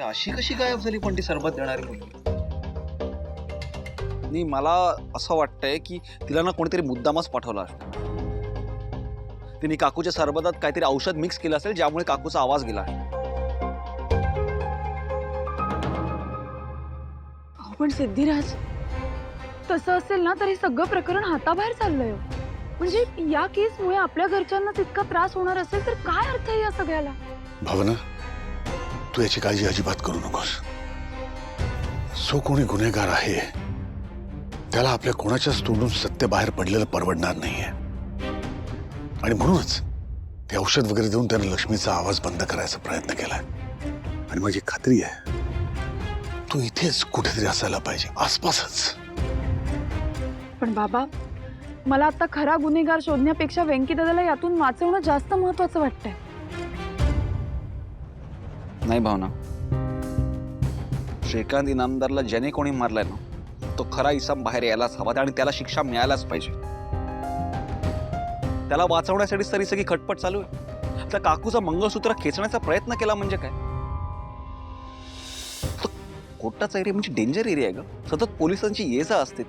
अशी कशी गायब झाली पण ती सरबत देणारी मुलगी? आणि मला असं वाटतंय की तिला ना कोणीतरी मुद्दामच पाठवला असतो. तिने काकूच्या सरबतात काहीतरी औषध मिक्स केलं असेल ज्यामुळे काकूचा आवाज गेला. पण सिद्धिराज, तसं असेल ना तर हे सगळं प्रकरण हाताबाहेर चाललंय हो. म्हणजे या केसमुळे आपल्या घरच्यांना इतका त्रास होणार असेल तर काय अर्थ आहे या सगळ्याला? भावना, तू याची काळजी अजिबात करू नकोस. जो कोणी गुन्हेगार आहे त्याला आपल्या कोणाच्याच तोंडून सत्य बाहेर पडलेलं परवडणार नाहीये. आणि म्हणूनच ते औषध वगैरे देऊन त्याने लक्ष्मीचा आवाज बंद करायचा प्रयत्न केलाय. आणि माझी खात्री आहे तू इथेच कुठेतरी असायला पाहिजे, आसपासच. पण बाबा, मला आता खरा गुन्हेगार शोधण्यापेक्षा वेंकी दादाला यातून वाचवणं जास्त महत्वाचं वाटतंय. नाही भावना, श्रीकांत इनामदारला ज्याने कोणी मारलाय ना तो खरा इसाम बाहेर यायलाच हवा आणि त्याला शिक्षा मिळायलाच पाहिजे. त्याला वाचवण्यासाठी तरी सगळी खटपट चालू आहे. त्या काकूचा मंगळसूत्र खेचण्याचा प्रयत्न केला म्हणजे काय? कोर्टाचा एरिया म्हणजे डेंजर एरिया आहे का? सतत पोलिसांची ये जा असते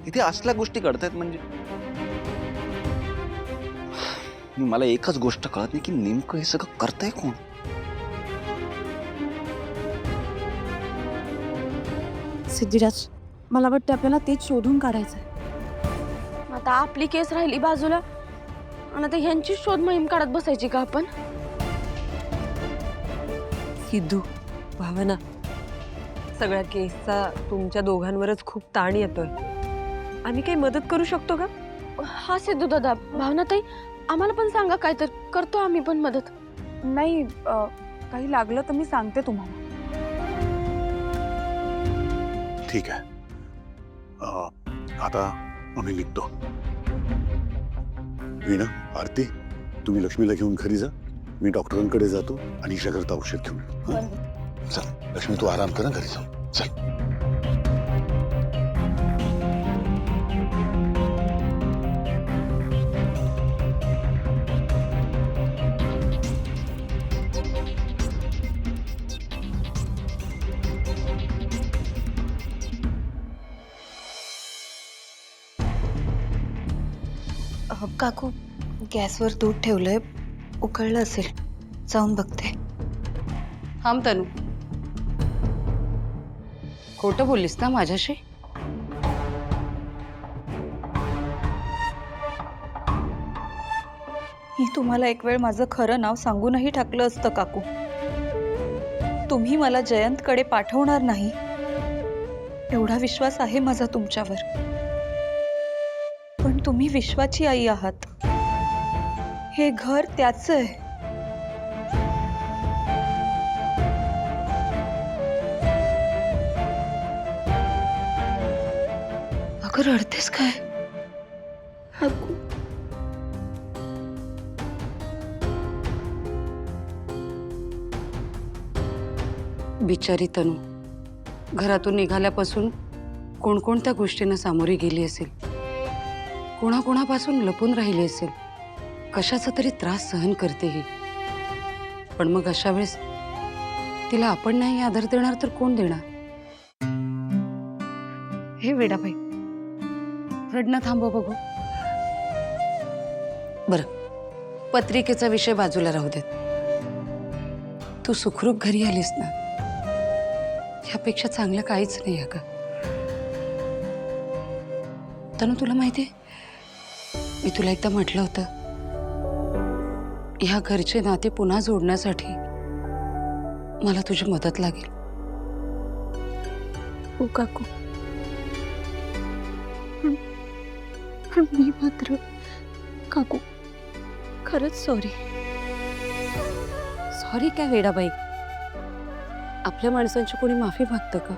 तिथे असल्या गोष्टी घडतायत म्हणजे. मला एकच गोष्ट कळत नाही की नेमकं हे सगळं करतंय कोण? सिद्धिराज, मला वाटतं आपल्याला तेच शोधून काढायचंय. आता आपली केस राहिली बाजूला आणि आता ह्यांची शोध मोहीम काढत बसायची का आपण? सिद्धू, भावना, सगळ्या केसचा तुमच्या दोघांवरच खूप ताण येतोय. आम्ही काही मदत करू शकतो का? हा सिद्धू दादा, भावना ताई, आम्हाला पण सांगा काय तर करतो आम्ही पण मदत. नाही, काही लागलं तर मी सांगते तुम्हाला. ठीक आहे. आता आम्ही निघतो. वीणा, आरती, तुम्ही लक्ष्मीला घेऊन घरी जा. मी डॉक्टरांकडे जातो आणि करता औषध घेऊन येतो. चल लक्ष्मी, तू आराम कर, घरी जाऊ. चल. काकू, गॅसवर दूध ठेवलंय, उकळलं असेल, जाऊन बघते. थांब तनू, खोटं बोललीस ना माझ्याशी? मी तुम्हाला एक वेळ माझं खरं नाव सांगूनही टाकलं असतं काकू. तुम्ही मला जयंतकडे पाठवणार नाही एवढा विश्वास आहे माझा तुमच्यावर. पण तुम्ही विश्वाची आई आहात. हे घर त्याचं आहे. अगं रडतेस काय? काकू, बिचारी तनू घरातून निघाल्यापासून कोणकोणत्या गोष्टींना सामोरी गेली असेल, कोणाकोणापासून लपून राहिली असेल, कशाचा तरी त्रास सहन करते ही. पण मग अशा वेळेस तिला आपण नाही आदर देणार तर कोण देणार? हे वेडाबाई, रडणं थांबव बघू. बरं, पत्रिकेचा विषय बाजूला राहू देत. तू सुखरूप घरी आलीस ना, ह्यापेक्षा चांगलं काहीच नाही आहे का? तनु, तुला माहितीये, मी तुला एकदा म्हटलं होतं, ह्या घरचे नाते पुन्हा जोडण्यासाठी मला तुझी मदत लागेल. हो काकू, पण मी मात्र काकू खरंच सॉरी. सॉरी काय वेडाबाई? आपल्या माणसांची कोणी माफी मागतं का?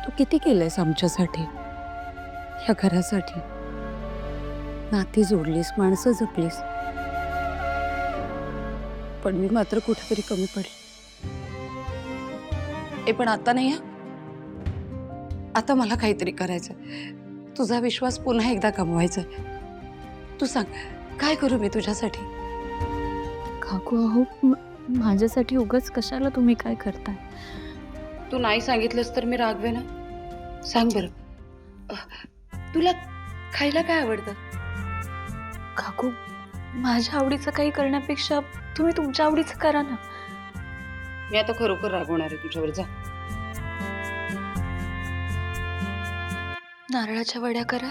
तू किती केलंयस आमच्यासाठी, ह्या घरासाठी. नाती जोडलीस, माणसं जपलीस. पण मी मात्र कुठेतरी कमी पडले. पण आता नाही हा. आता मला काहीतरी करायचं. तुझा विश्वास पुन्हा एकदा कमवायचा. तू सांग, काय करू मी तुझ्यासाठी? काकू, अहो माझ्यासाठी उगाच कशाला तुम्ही काय करताय? तू नाही सांगितलंस तर मी रागवे ना. सांग बरं, तुला खायला काय आवडतं? काकू, माझ्या आवडीचं काही करण्यापेक्षा तुम्ही तुमच्या आवडीचं करा ना. मी आता खरोखर रागवणार आहे तुझ्यावर. जा. नारळाच्या वड्या करा.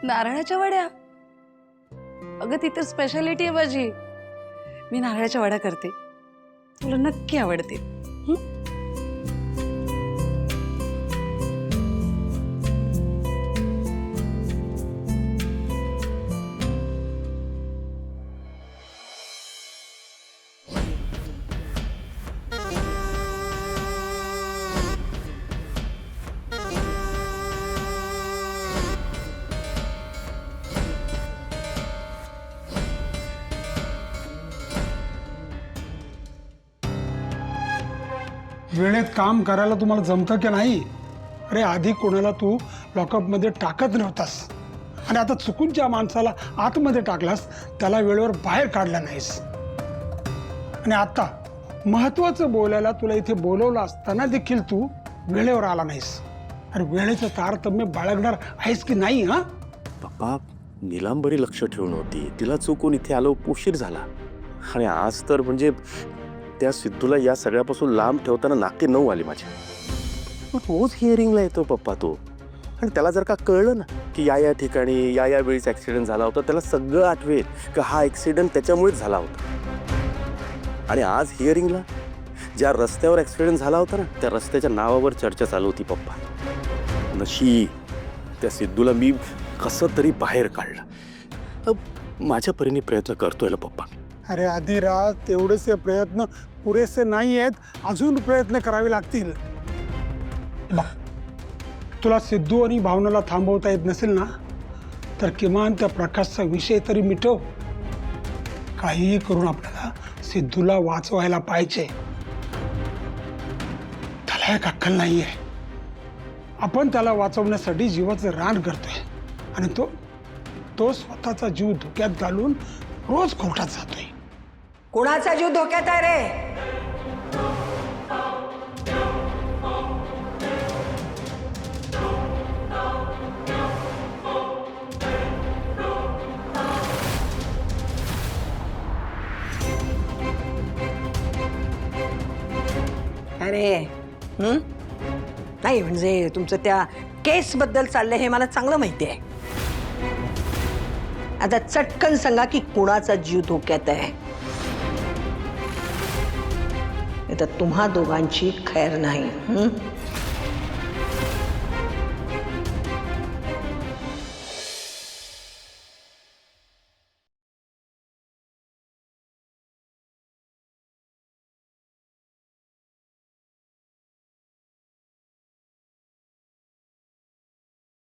नारळाच्या वड्या? अगं ती तर स्पेशालिटी आहे माझी. मी नारळाच्या वड्या करते, तुला नक्की आवडते. वेळेत काम करायला तुम्हाला जमतं की नाही? अरे आधी कोणाला तू लॉकअपमध्ये टाकत नव्हतास आणि आता चुकून ज्या माणसाला आतमध्ये टाकलास त्याला वेळेवर बाहेर काढला नाहीस. आणि आता महत्वाचं बोलायला तुला इथे बोलवलं असताना देखील तू वेळेवर आला नाहीस. अरे वेळेचं तारतम्य बाळगणार आहेस की नाही? हा पप्पा, नीलाम बरी लक्ष ठेवून होती, तिला चुकून इथे आलो, उशीर झाला. आणि आज तर म्हणजे त्या सिद्धूला या सगळ्यापासून लांब ठेवताना नाके 9 आले माझे. रोज हिअरिंगला येतो पप्पा तो, आणि त्याला जर का कळलं ना की या ठिकाणी या वेळीच ॲक्सिडेंट झाला होता, त्याला सगळं आठवेल की हा ॲक्सिडेंट त्याच्यामुळेच झाला होता. आणि आज हिअरिंगला ज्या रस्त्यावर ॲक्सिडेंट झाला होता ना, त्या रस्त्याच्या नावावर चर्चा चालू होती पप्पा. नशीब त्या सिद्धूला मी कसं तरी बाहेर काढलं. माझ्या परीने प्रयत्न करतोय ना पप्पा. अरे आधी राज, तेवढेसे प्रयत्न पुरेसे नाही आहेत, अजून प्रयत्न करावे लागतील. बघ, तुला सिद्धू आणि भावनाला थांबवता येत नसेल ना, तर किमान त्या प्रकाशचा विषय तरी मिटव. काहीही करून आपल्याला सिद्धूला वाचवायला पाहिजे. त्याला एक अक्कल नाहीये. आपण त्याला वाचवण्यासाठी जीवाचं रान करतोय आणि तो स्वतःचा जीव धोक्यात घालून रोज कोर्टात जातोय. कोणाचा जीव धोक्यात आहे रे? अरे नाही, म्हणजे तुमचं त्या केस बद्दल चाललंय हे मला चांगलं माहिती आहे. आता चटकन सांगा की कुणाचा जीव धोक्यात आहे. तर तुम्हा दोघांची खैर नाही.